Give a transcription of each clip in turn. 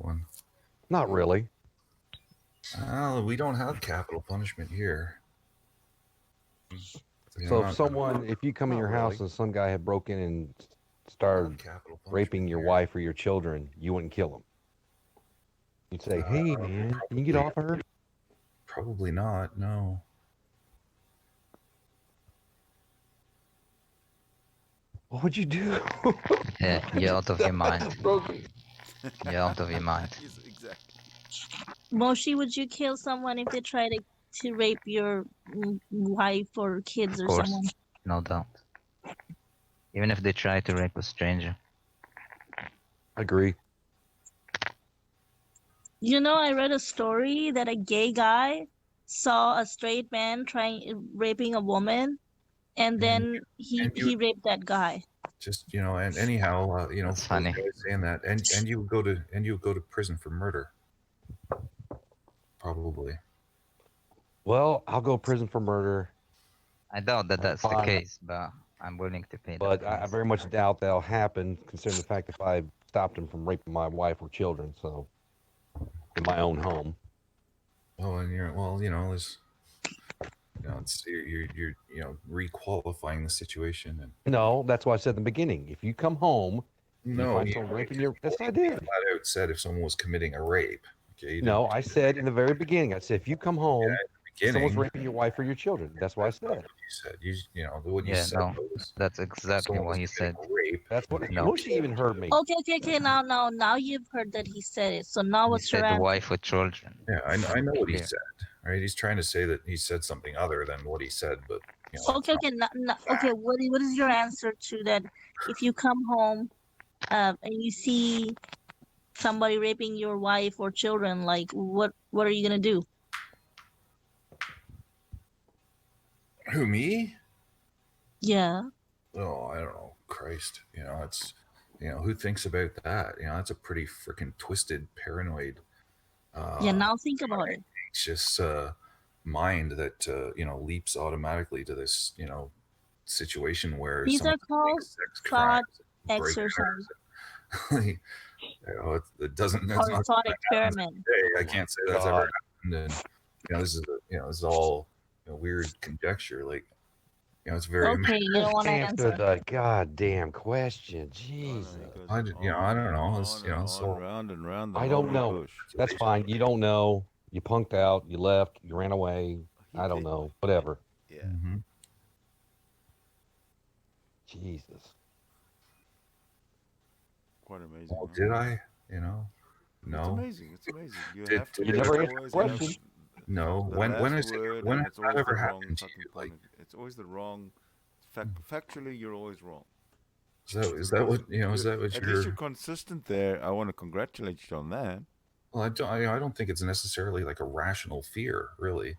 one. Not really. We don't have capital punishment here. So if you come in your house and some guy had broken in and started raping your wife or your children, you wouldn't kill him. You'd say, "Hey, man, can you get off of her?" Probably not. No. What would you do? Yeah, you're out of your mind. You're out of your mind. Exactly. Moshi, would you kill someone if they try to rape your wife or kids Of or course, someone? no doubt. Even if they try to rape a stranger. Agree. You know, I read a story that a gay guy saw a straight man raping a woman, and then he raped that guy. Just and anyhow, That's funny. Saying that, and you would go to prison for murder. Probably. Well, I'll go prison for murder. I doubt that that's the case, but I'm willing to pay. But I very much doubt that'll happen, considering the fact that I stopped him from raping my wife or children. So, in my own home. Oh, and there's, it's you're requalifying the situation. And no, that's why I said in the beginning. If you come home, no, you find raping your. Yes, I did. Flat out said if someone was committing a rape. Okay. No, I said in the very beginning. I said if you come home, someone's raping your wife or your children. That's what I said. You said what you said. No, that's exactly what he said. Rape. That's what. No, she even heard me. Okay. Now you've heard that he said it. So now what's your answer? The wife with children. Yeah, I know what he said. Right, he's trying to say that he said something other than what he said, but. Okay. What is your answer to that? If you come home, and you see somebody raping your wife or children, like what are you gonna do? Who, me? Yeah. Oh, I don't know. Christ, it's who thinks about that? That's a pretty freaking twisted, paranoid. Now think about it. It's just mind that leaps automatically to this situation where these are called thought exercise. It doesn't. Or thought experiment. I can't say that's ever happened, and this is all weird conjecture. Like it's very. Okay, you don't want to answer the goddamn question. Jesus. I don't know. It's round and round. I don't know. That's fine. You don't know. You punked out. You left. You ran away. I don't know. Whatever. Yeah. Mm-hmm. Jesus. Quite amazing. Well, did I? No. It's amazing. You never answered the question. No. When has that ever happened to you? Like, it's always the wrong. Factually, you're always wrong. Is that what Is that what At least you're consistent there. I want to congratulate you on that. Well, I don't think it's necessarily like a rational fear, really.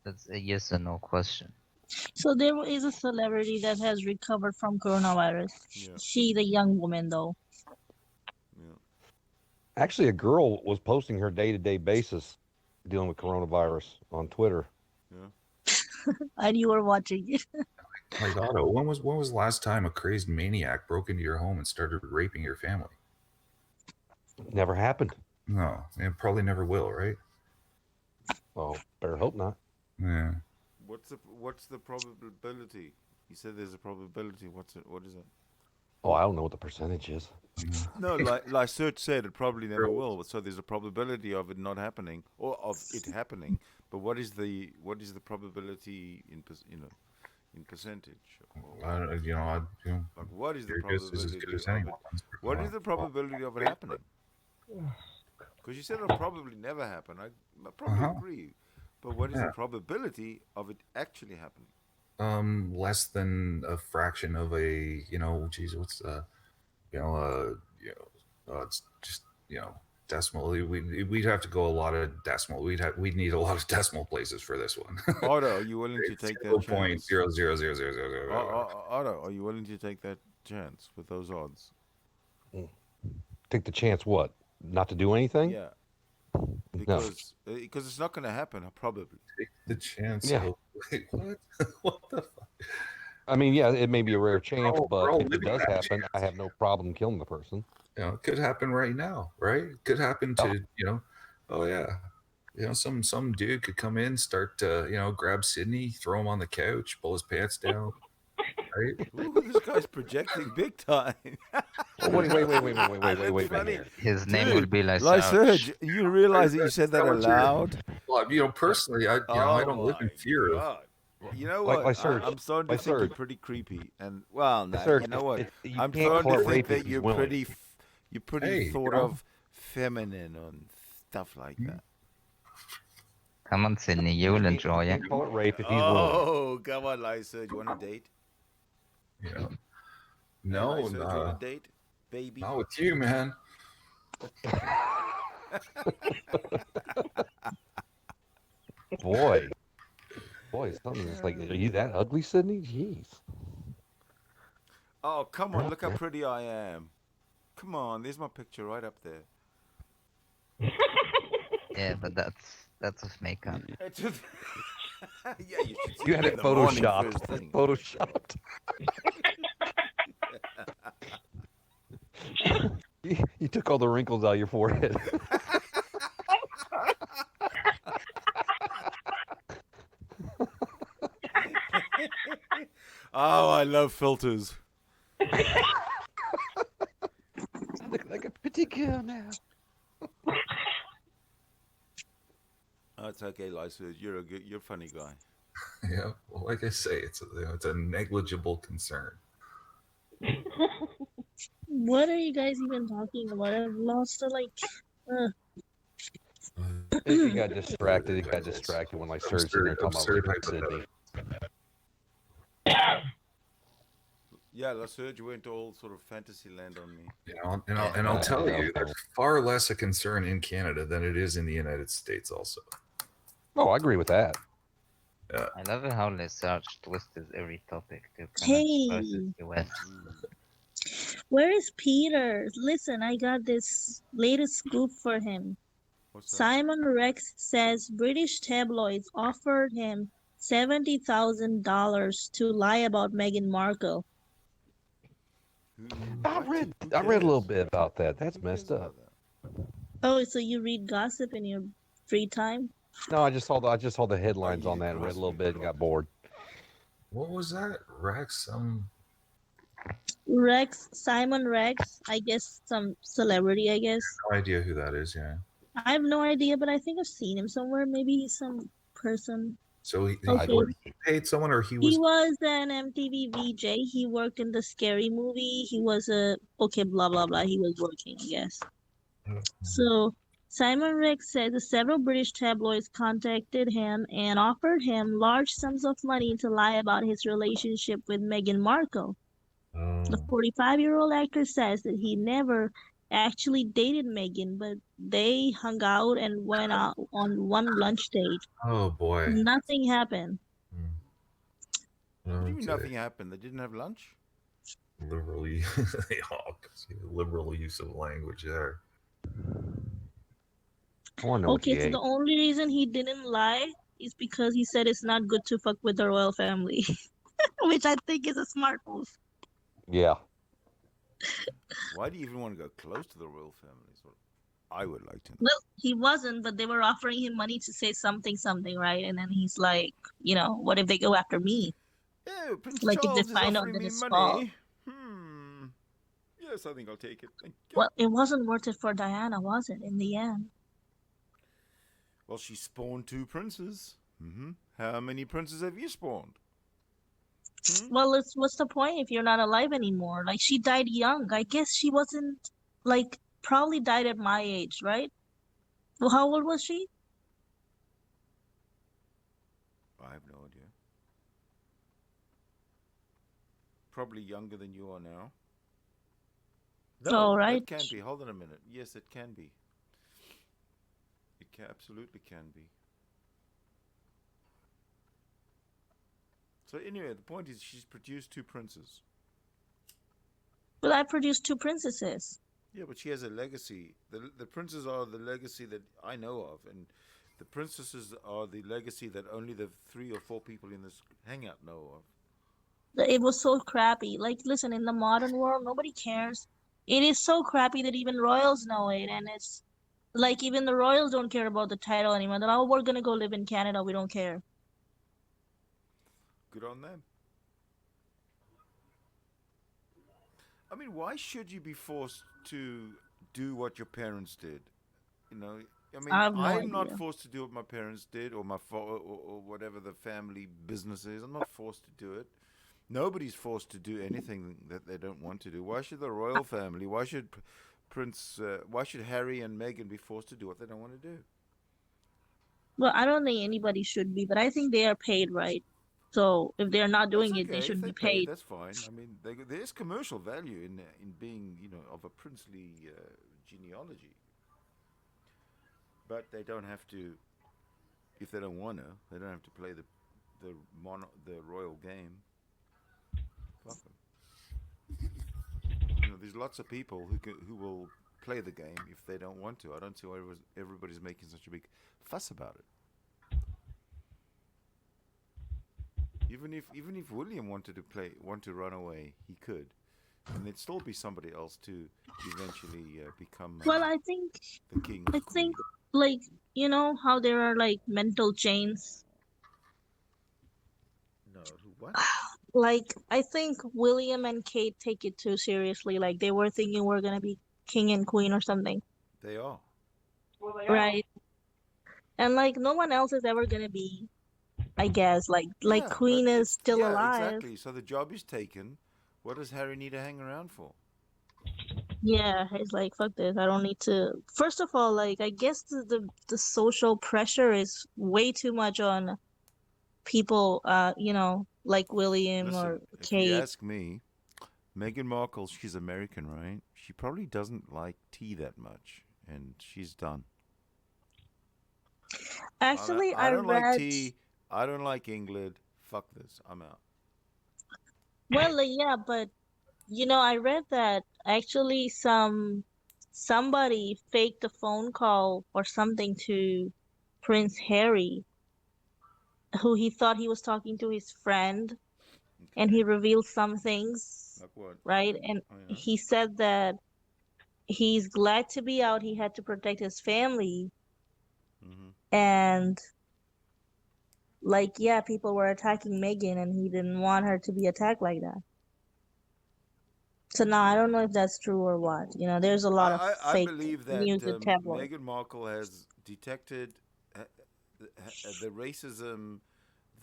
That's a yes or no question. So there is a celebrity that has recovered from coronavirus. Yeah. She's a young woman, though. Yeah. Actually, a girl was posting her day-to-day basis dealing with coronavirus on Twitter. Yeah. And you were watching it. Like Otto, when was the last time a crazed maniac broke into your home and started raping your family? Never happened. No, it probably never will, right? Oh, better hope not. Yeah. What's the probability? You said there's a probability. What is it? Oh, I don't know what the percentage is. No, like Serge said, it probably never will. So there's a probability of it not happening or of it happening. But what is the probability in percentage? Like what is the probability? What is the probability of it happening? Because you said it'll probably never happen. I probably agree. But what is the probability of it actually happening? Less than a fraction of a, what's it's just, decimal. We'd have to go a lot of decimal. We'd need a lot of decimal places for this one. Otto, are you willing to take that chance? 0.00000. Otto, are you willing to take that chance with those odds? Take the chance what? Not to do anything? Yeah. Because it's not going to happen, probably. Take the chance. Yeah. Wait, what? What the fuck? I mean, yeah, it may be a rare chance, but if it does happen, I have no problem killing the person. it could happen right now, right? It could happen to, oh yeah. Some dude could come in, start to, grab Sidney, throw him on the couch, pull his pants down, right? Ooh, this guy's projecting big time. Oh, wait, That's man. funny. His name will Dude, be like Lysurge, you realize that you said that Commentary. aloud? Well, personally, I don't live in fear of. You know Like what? Surge. I'm starting to Like think you're Surge. pretty creepy. And well, now Surge, you know what? you I'm can't starting call to it think rape if that he's you're willing. pretty Hey, sort of feminine and stuff like that. Come on, Sydney, you will enjoy You it. can't call it rape if he's willing. Oh, come on, Lysurge, you want a date? No, Lysurge, you want a date, baby? not with you, man. Boy, something's like, are you that ugly, Sidney? Jeez. Oh, come on, look how pretty I am. Come on, there's my picture right up there. Yeah, but that's with makeup. It's just- yeah, you should see You had me it in the morning photoshopped. first thing. Photoshopped. You took all the wrinkles out of your forehead. Oh, I love filters. Look like a pretty girl now. Oh, it's okay, Lysurge. You're a funny guy. Yeah, well, like I say, it's a negligible concern. What are you guys even talking about? I've lost He got distracted. He got distracted when like Surge in there talking about Absurd raping Sidney. Yeah, Lysurge went all sort of fantasy land on me. And I'll tell you, there's far less a concern in Canada than it is in the United States. Also. Oh, I agree with that. I love it how Lesage twists every topic to Hey. versus US. Where is Peter? Listen, I got this latest scoop for him. What's that? Simon Rex says British tabloids offered him $70,000 to lie about Meghan Markle. I read a little bit about that. That's messed up. Oh, so you read gossip in your free time? No, I just saw the headlines on that and read a little bit and got bored. What was that, Rex? Simon Rex, I guess some celebrity, I guess. No idea who that is. Yeah. I have no idea, but I think I've seen him somewhere. Maybe he's some person. So he Okay. paid someone, or He was an MTV VJ. He worked in the Scary Movie. He was blah blah blah. He was working, I guess. So Simon Rex said that several British tabloids contacted him and offered him large sums of money to lie about his relationship with Meghan Markle. The 45-year-old actor says that he never actually dated Meghan, but they hung out and went out on one lunch date. Oh boy. Nothing happened. What do you mean nothing happened? They didn't have lunch? Liberal use of language there. Okay, so the only reason he didn't lie is because he said it's not good to fuck with the royal family, which I think is a smart move. Yeah. Why do you even want to go close to the royal family? Is what I would like to know. Well, he wasn't, but they were offering him money to say something, right? And then he's like, what if they go after me? Yeah, Prince Like, if Charles they is find out offering that me it's money. Yes, I think I'll take it. Thank you. Well, it wasn't worth it for Diana, was it, in the end? Well, she spawned 2 princes. How many princes have you spawned? Well, what's the point if you're not alive anymore? Like, she died young. I guess she wasn't, probably died at my age, right? Well, how old was she? I have no idea. Probably younger than you are now. No, right. It can be. Hold on a minute. Yes, it can be. It absolutely can be. So anyway, the point is she's produced 2 princes. Well, I produced 2 princesses. Yeah, but she has a legacy. The princes are the legacy that I know of, and the princesses are the legacy that only the 3 or 4 people in this hangout know of. It was so crappy. Like, listen, in the modern world, nobody cares it is so crappy that even royals know it, and it's like even the royals don't care about the title anymore. They're like, oh, we're gonna go live in Canada. We don't care. Good on them. I mean, why should you be forced to do what your parents did? You know, I mean, I have no I'm not idea. forced to do what my parents did or or whatever the family business is. I'm not forced to do it. Nobody's forced to do anything that they don't want to do. Why should the royal family? Why should Why should Harry and Meghan be forced to do what they don't want to do? Well, I don't think anybody should be, but I think they are paid right. So if they're not That's doing it, they okay if should they be pay. paid. That's fine. I mean, there's commercial value in being, of a princely genealogy, but they don't have to. If they don't want to, they don't have to play the royal game. Fuck them. There's lots of people who will play the game if they don't want to. I don't see why everybody's making such a big fuss about it. Even if William wanted to run away, he could, and there'd still be somebody else to eventually become. Well, I think the king. I think like you know how there are like mental chains. No, what? Like I think William and Kate take it too seriously. Like they were thinking we're gonna be king and queen or something, They are. Well, they are. right? And like no one else is ever gonna be, I guess. Like Yeah, Queen but is still yeah, alive. exactly. So the job is taken. What does Harry need to hang around for? Yeah, he's like, fuck this. I don't need to. First of all, like I guess the social pressure is way too much on people. Like William or Listen, if you Kate. ask me, Meghan Markle, she's American, right? She probably doesn't like tea that much, and she's done. Actually, I I don't like read. tea. I don't like England. Fuck this. I'm out. Well, like, yeah, but I read that actually somebody faked a phone call or something to Prince Harry, who he thought he was talking to his friend, and he revealed some things, Like what? right? And Oh, yeah. he said that he's glad to be out. He had to protect his family, and like, yeah, people were attacking Meghan, and he didn't want her to be attacked like that. So now I don't know if that's true or what. There's a lot of I fake believe that news in tabloids. Meghan Markle has detected the racism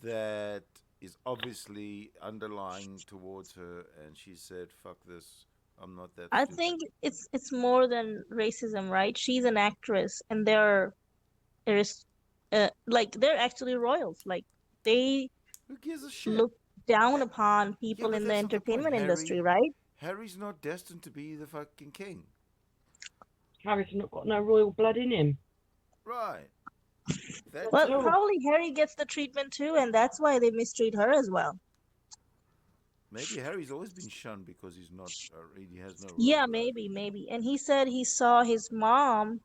that is obviously underlying towards her, and she said, "Fuck this, I'm not that." I stupid." think it's more than racism, right? She's an actress, and there's like they're actually royals. Like they Who gives a shit? look down upon Yeah, people but in the that's not the point. entertainment industry, right? Harry's not destined to be the fucking king. Harry's not got no royal blood in him. Right. That's Well, No. probably Harry gets the treatment too, and that's why they mistreat her as well. Maybe Harry's always been shunned because he's not. He has no. Yeah, royal blood. maybe. And he said he saw his mom,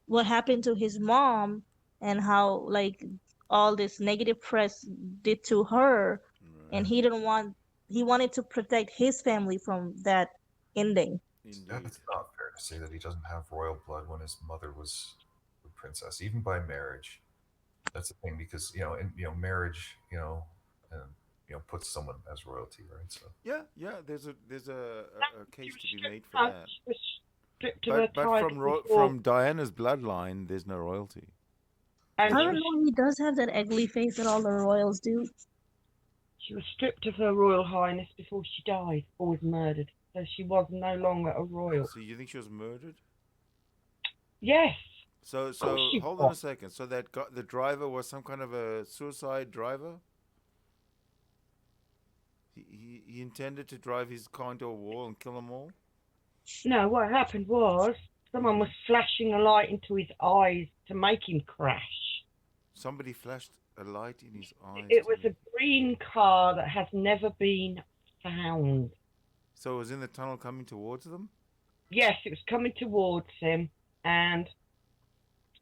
what happened to his mom, and how like all this negative press did to her, and he wanted to protect his family from that ending. Indeed. It's not fair to say that he doesn't have royal blood when his mother was a princess, even by marriage. That's the thing, because marriage, puts someone as royalty, right? So Yeah. There's a case to be made for that. She was stripped of her But title from Diana's bloodline, there's no royalty. I and don't know, he does have that ugly face that all the royals do. she was stripped of her royal highness before she died or was murdered. So she was no longer a royal. So you think she was murdered? Yes. So she hold on a was. second. So the driver was some kind of a suicide driver? He intended to drive his car into a wall and kill them all? No, what happened was someone was flashing a light into his eyes to make him crash. Somebody flashed a light in his eyes. It was a green car that has never been found. So it was in the tunnel coming towards them? Yes, it was coming towards him, and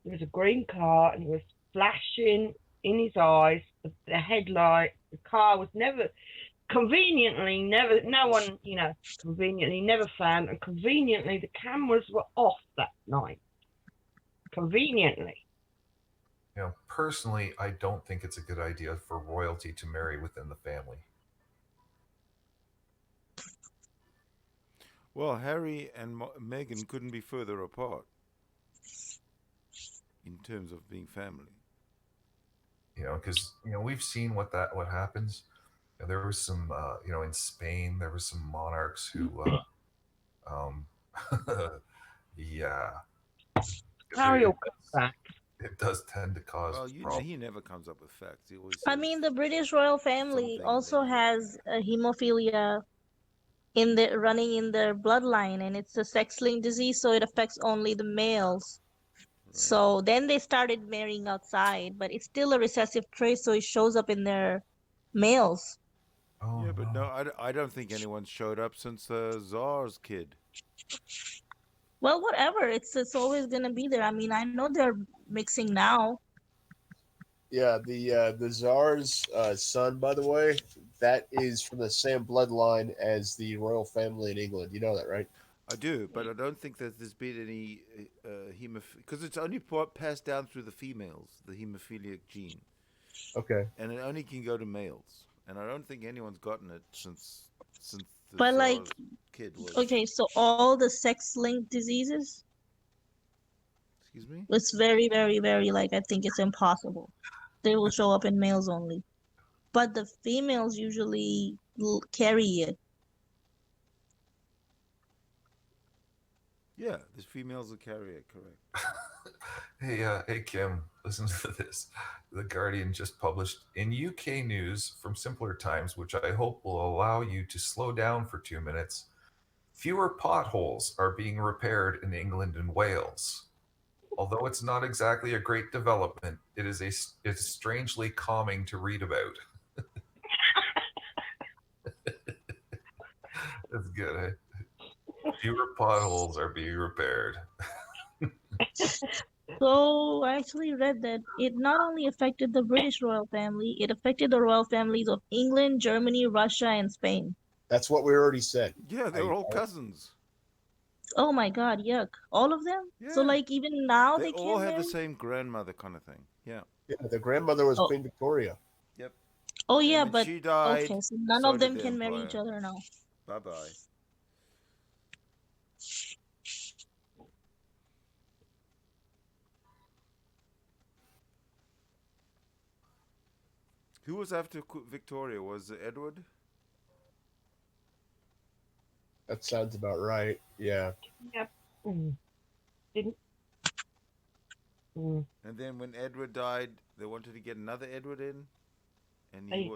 there was a green car, and it was flashing in his eyes. The headlight, the car was never. conveniently, no one, conveniently never found, and conveniently the cameras were off that night. Conveniently. Personally, I don't think it's a good idea for royalty to marry within the family. Well, Harry and Meghan couldn't be further apart in terms of being family. Because we've seen what happens. There was some, in Spain, there were some monarchs who, yeah, Harry will come back. It does tend to cause. Well, he never comes up with facts. He always. I mean, the British royal family also has hemophilia running in their bloodline, and it's a sex-linked disease, so it affects only the males. Right. So then they started marrying outside, but it's still a recessive trait, so it shows up in their males. Oh, yeah, but no, I don't think anyone showed up since the Tsar's kid. Well, whatever. It's always gonna be there. I mean, I know they're mixing now. Yeah, the Tsar's son, by the way, that is from the same bloodline as the royal family in England. You know that, right? I do, but I don't think that there's been any hemophilia, because it's only passed down through the females, the hemophiliac gene. Okay. And it only can go to males, and I don't think anyone's gotten it since the but Tsar's kid was. Okay, so all the sex-linked diseases. Excuse me? It's very, very, very, I think it's impossible. They will show up in males only. But the females usually carry it. Yeah, the females will carry it, correct. Hey, Kim, listen to this. The Guardian just published in UK news from simpler times, which I hope will allow you to slow down for 2 minutes. Fewer potholes are being repaired in England and Wales. Although it's not exactly a great development, it's strangely calming to read about. That's good, eh? Fewer potholes are being repaired. So I actually read that it not only affected the British royal family, it affected the royal families of England, Germany, Russia, and Spain. That's what we already said. Yeah, they were all cousins. Oh my God, yuck. All of them? Yeah. So even now they all can't have marry? The same grandmother kind of thing. Yeah. Yeah, their grandmother was Queen Victoria. Yep. Oh yeah, but she died. Okay, so none of them can marry each other now. Bye-bye. Who was after Victoria? Was it Edward? That sounds about right. Yeah. Yep. Didn't. And then when Edward died, they wanted to get another Edward in, and he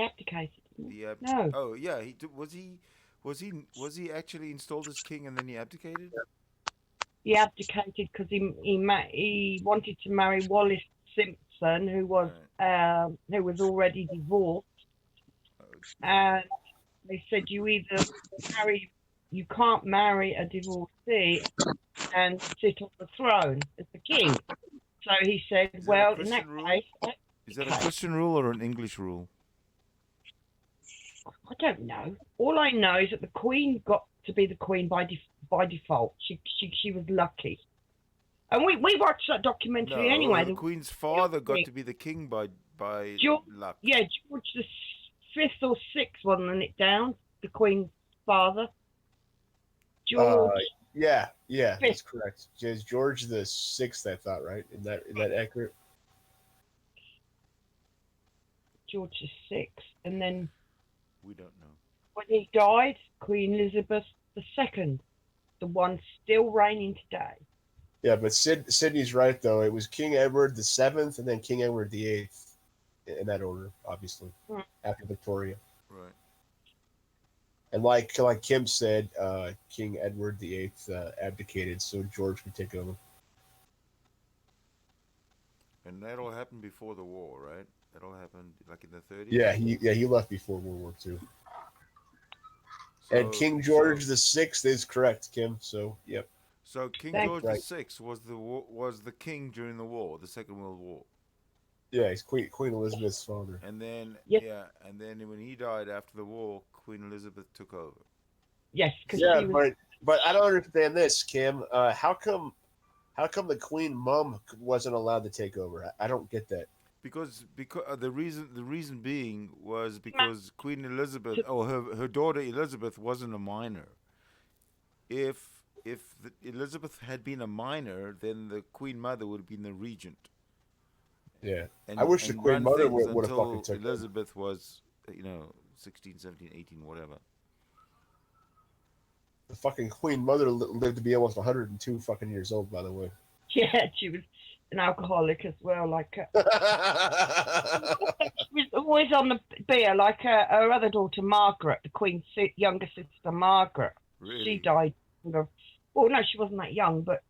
abdicated. No. Oh yeah, was he actually installed as king and then he abdicated? He abdicated because he wanted to marry Wallis Simpson, who was already divorced, and they said you can't marry a divorcee and sit on the throne as the king. So he said, well, in that case... Is that a Christian rule or an English rule? I don't know. All I know is that the Queen got to be the Queen by default. She was lucky. And we watched that documentary anyway. The Queen's father got to be the king by luck. Yeah, George the 5th or 6th, wasn't it down? The Queen's father. George. Yeah, that's correct. George the 6th, I thought, right? Is that accurate? George the 6th, and then we don't know. When he died, Queen Elizabeth II, the one still reigning today. Yeah, but Sidney's right though. It was King Edward the 7th and then King Edward the 8th, in that order, obviously, after Victoria. Right. And like Kim said, King Edward the 8th abdicated so George could take over. And that all happened before the war, right? That all happened in the 30s. Yeah, he left before World War II. And King George the 6th is correct, Kim. So yep. So King George the 6th was the king during the war, the Second World War. Yeah, he's Queen Elizabeth's father. And then Yes. and then when he died after the war, Queen Elizabeth took over. Yes, because Yeah, she was. but I don't understand this, Kim. How come the Queen Mum wasn't allowed to take over? I don't get that. Because the reason being was because Queen Elizabeth, or her daughter Elizabeth, wasn't a minor. If Elizabeth had been a minor, then the Queen Mother would have been the regent. Yeah, And, I wish the and Queen run Mother things would have fucking until took over. Elizabeth was, 16, 17, 18, whatever. The fucking Queen Mother lived to be almost 102 fucking years old, by the way. Yeah, she was an alcoholic as well. Like she was always on the beer. Like her other daughter Margaret, the Queen's younger sister Margaret. Really? She died. Well, no, she wasn't that young, but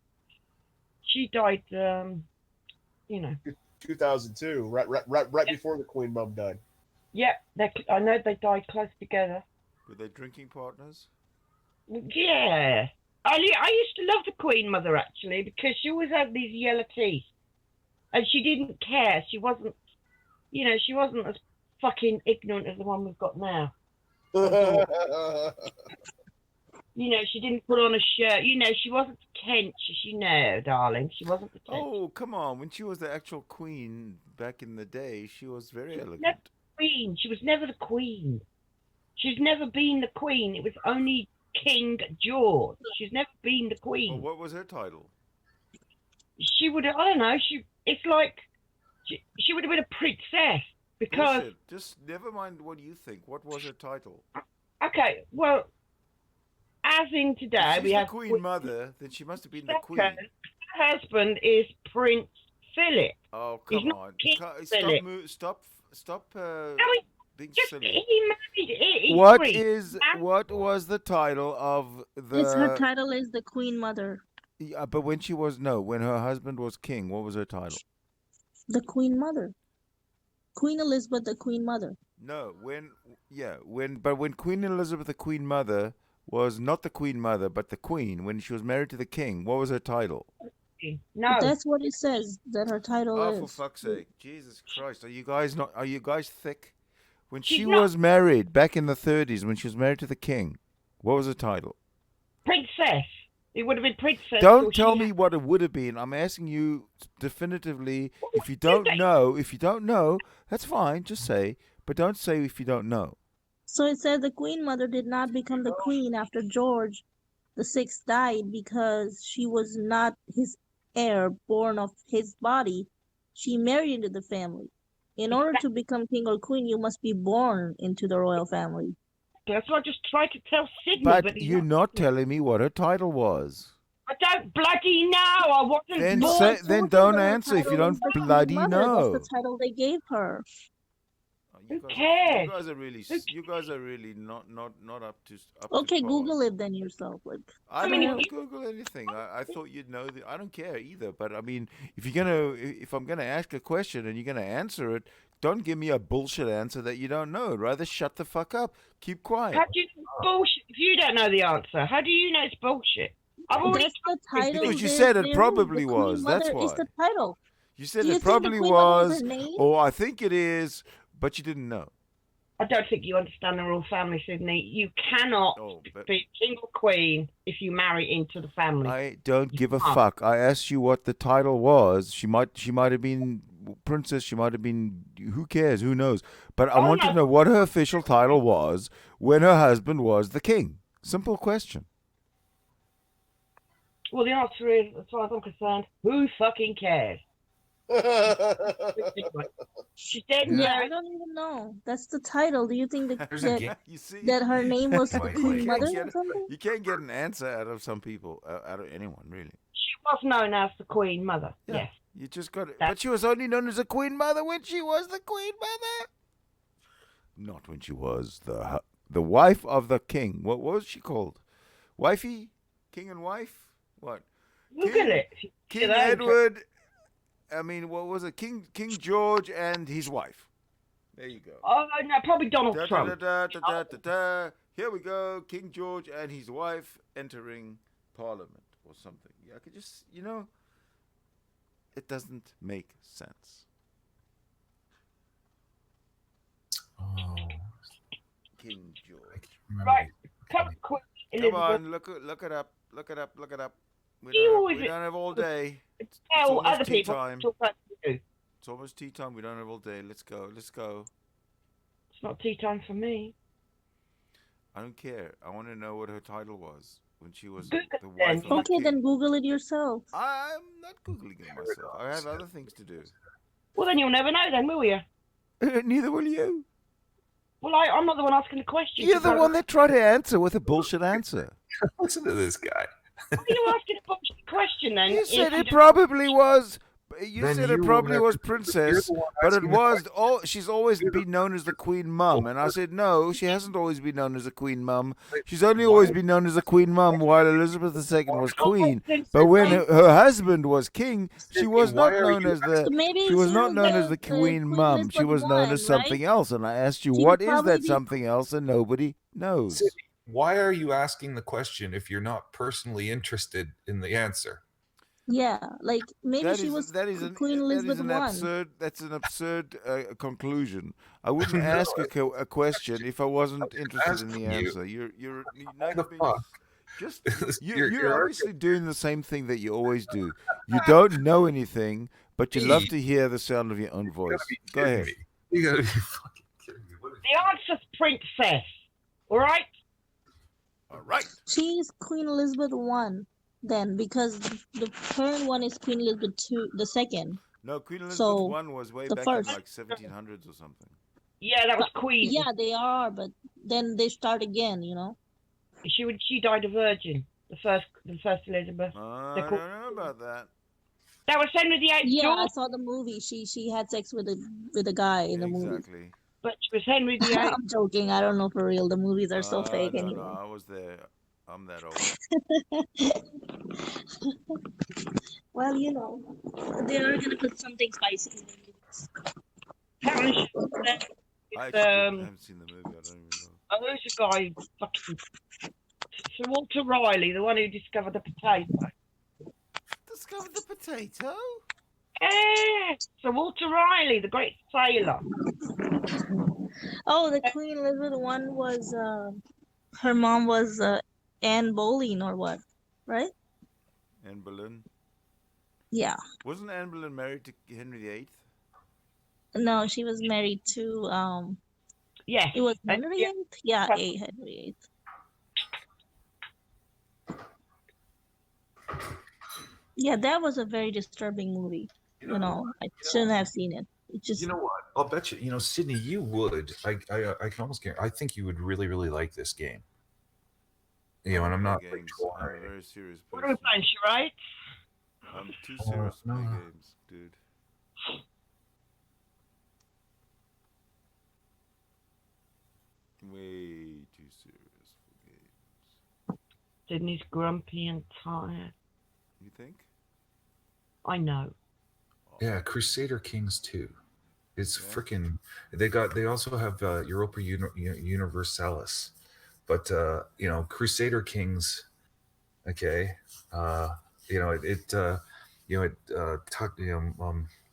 she died. 2002, right before the Queen Mum died. Yeah, I know they died close together. Were they drinking partners? Yeah. I used to love the Queen Mother actually because she always had these yellow teeth, and she didn't care. She wasn't, she wasn't as fucking ignorant as the one we've got now. She didn't put on a shirt. She wasn't pretentious. Darling, she wasn't pretentious. Oh, come on! When she was the actual queen back in the day, she was very elegant. Never queen. She was never the queen. She's never been the queen. It was only King George. She's never been the queen. Well, what was her title? She would. I don't know. It's like she would have been a princess because. Bullshit. Just never mind what you think. What was her title? Okay, well, as in today, if we she's have the Queen Mother. Then she must have been the queen. Her husband is Prince Philip. Oh, come on! Stop! Being silly. He married. What was the title of the? Her title is the Queen Mother. Yeah, but when her husband was king, what was her title? The Queen Mother. Queen Elizabeth, the Queen Mother. No, when Queen Elizabeth, the Queen Mother, was not the Queen Mother, but the Queen, when she was married to the king, what was her title? No, but that's what it says that her title is. Oh, for fuck's sake! Jesus Christ, are you guys thick? When she was married back in the 30s, when she was married to the king, what was her title? Princess. It would have been princess. Don't tell me what it would have been. I'm asking you definitively. If you don't know, that's fine. Just say, but don't say if you don't know. So it says the Queen Mother did not become the queen after George VI died because she was not his heir born of his body. She married into the family. In order to become king or queen, you must be born into the royal family. That's what I just tried to tell Sidney. But you're not telling me what her title was. I don't bloody know. I wasn't born. Then don't answer if you don't bloody know. That's the title they gave her. Who cares? You guys are really not up to. Okay, to Google it then yourself. I don't Google anything. I thought you'd know. I don't care either. But I mean, if I'm gonna ask a question and you're gonna answer it, don't give me a bullshit answer that you don't know. Rather shut the fuck up. Keep quiet. How do you know bullshit if you don't know the answer? How do you know it's bullshit? That's the title. Because you said it probably was. That's why. It's the title. You said it probably was. Or I think it is. But you didn't know. I don't think you understand the royal family, Sidney. You cannot be king or queen if you marry into the family. I don't give a fuck. I asked you what the title was. She might have been princess. She might have been. Who cares? Who knows? But I want to know what her official title was when her husband was the king. Simple question. Well, the answer is, as far as I'm concerned, who fucking cares? She's dead. Yeah, I don't even know. That's the title. Do you think that her name was the Queen Mother or something? You can't get an answer out of some people, out of anyone, really. She was known as the Queen Mother. Yeah. Yes. You just got it. But she was only known as a Queen Mother when she was the Queen Mother. Not when she was the wife of the king. What was she called? Wifey? King and wife? What? Google it. King Edward. I mean, what was it? King George and his wife. There you go. Oh, no, probably Donald Trump. Here we go. King George and his wife entering Parliament or something. Yeah, I could just, it doesn't make sense. Oh, King George. Right. Come quick, Come Elizabeth. on, look it up. Look it up. Look it up. We You don't always have all day. It's tell almost other tea people time. to talk about you. It's almost tea time. We don't have all day. Let's go. Let's go. It's not tea time for me. I don't care. I want to know what her title was when she was Google the it wife then. of the Okay, king. then Google it yourself. I'm not Googling it myself. I have other things to do. Well, then you'll never know then, will you? Neither will you. Well, I'm not the one asking the question. You're the one that tried to answer with a bullshit answer. Listen to this guy. Why are you asking a bullshit question then? You said if it probably was. You Then said you it will probably never- was you're princess, the one but it asking the was. question. Oh, she's always been known as the queen mum, and I said no. She hasn't always been known as a queen mum. She's only always been known as a queen mum while Elizabeth II was queen. But when her husband was king, she was not known as the. So maybe She was she not was known as the Queen mum. She was known as Elizabeth something I, else, and I asked you She what would is probably that be- something else, and nobody knows. Sidney, why are you asking the question if you're not personally interested in the answer? Yeah, like maybe she was Queen Elizabeth I. That's an absurd conclusion. I wouldn't ask a question if I wasn't interested in the asking you. answer. You're Why the being, fuck? just You're you're obviously doing the same thing that you always do. You don't know anything, but you love to hear the sound of your own You voice. gotta be Go kidding ahead. me. You gotta be fucking kidding me. What is The answer's princess. All right? All right. She's Queen Elizabeth I then, because the current one is Queen Elizabeth II. No, Queen Elizabeth So, I was way the back first. in like 1700s or something. Yeah, that was queen. Yeah, they are, but then they start again, you know. She died a virgin. The first Elizabeth. I They're don't called- know about that. That was Henry VIII. Yeah, I daughter, saw the movie. She had sex with a guy in the movie. Exactly. but she was Henry VIII. I'm joking. I don't know for real. The movies are so fake No, anyway. no, I was there. I'm that old. Well, you know, they are gonna put something spicy in the movies. Apparently she was there I with, actually haven't seen the movie. I don't even know. who's the guy? Fucking Sir Walter Riley, the one who discovered the potato. Discovered the potato? Yeah, Sir Walter Riley, the great sailor. Oh, the Queen Elizabeth I was her mom was Anne Boleyn or what, right? Anne Boleyn. Yeah. Wasn't Anne Boleyn married to Henry VIII? No, she was married to Yes. it was Henry yeah. VIII? Yeah, Henry VIII. Yeah, that was a very disturbing movie. You know, I shouldn't have seen it. It just You know what? I'll bet you. You know, Sidney, you would. I can almost guarantee. I think you would really, really like this game. You know, and I'm not like games. trolling I'm or a anything. very serious What are we person. playing, charades? I'm too serious to play no. games, dude. Way too serious for games. Sydney's grumpy and tired. You think? I know. Yeah, Crusader Kings 2. It's Yeah. freaking. They also have Europa Universalis, but you know, Crusader Kings. Okay, you know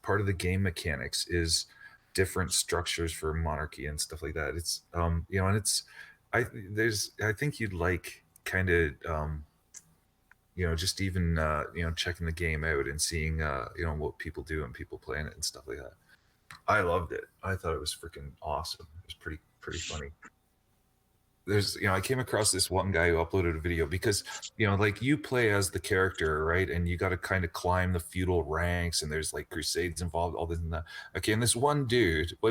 part of the game mechanics is different structures for monarchy and stuff like that. It's you know, and it's I think you'd like kind of you know, just even you know, checking the game out and seeing you know, what people do and people playing it and stuff like that. I loved it. I thought it was freaking awesome. It was pretty funny. There's, you know, I came across this one guy who uploaded a video because, you know, like you play as the character, right? And you got to kind of climb the feudal ranks and there's like crusades involved, all this and that. Okay. And this one dude,